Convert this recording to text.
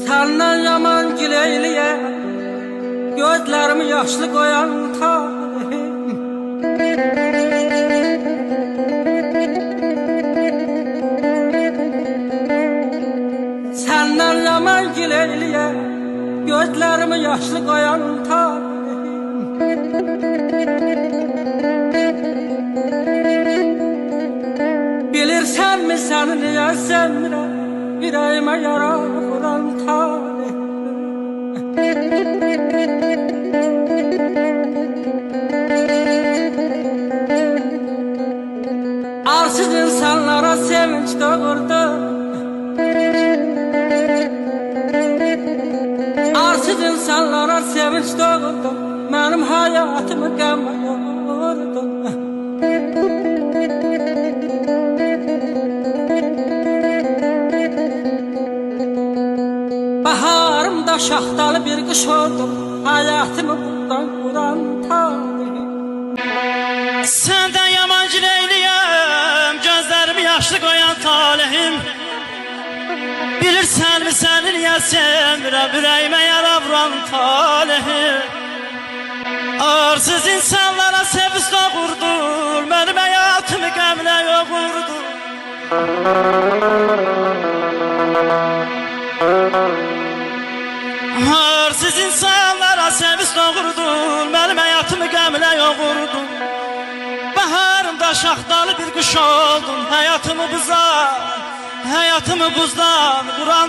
Senden yaman gileyliye, gözlerimi yaşlı koyan talihim. Senden yaman gileyliye, gözlerimi yaşlı koyan talihim. Bilirsen mi sen niye sevmirem, yüreğime yara vuran talihim. Arsız insanlara sevinç doğurdu, arsız insanlara sevinç doğurdu, benim hayatımı qəmə yordu. Baharımda şaxtalı bir qış oldum, hayatımı buradan quran talihim. Senden yaman gileyliyem, gözlerimi yaşlı koyan talihim. Bilirsen mi seni niye sevmirem, yüreğime yara vuran talihim. Arsız insanlara sevinç doğurdur, benim hayatımı qəmlə yoğurdur. Arsız insanlara sevinç doğurdur, benim hayatımı qəmlə yoğurdur. Baharımda şaxtalı bir quş oldum, hayatımı buzdan vuran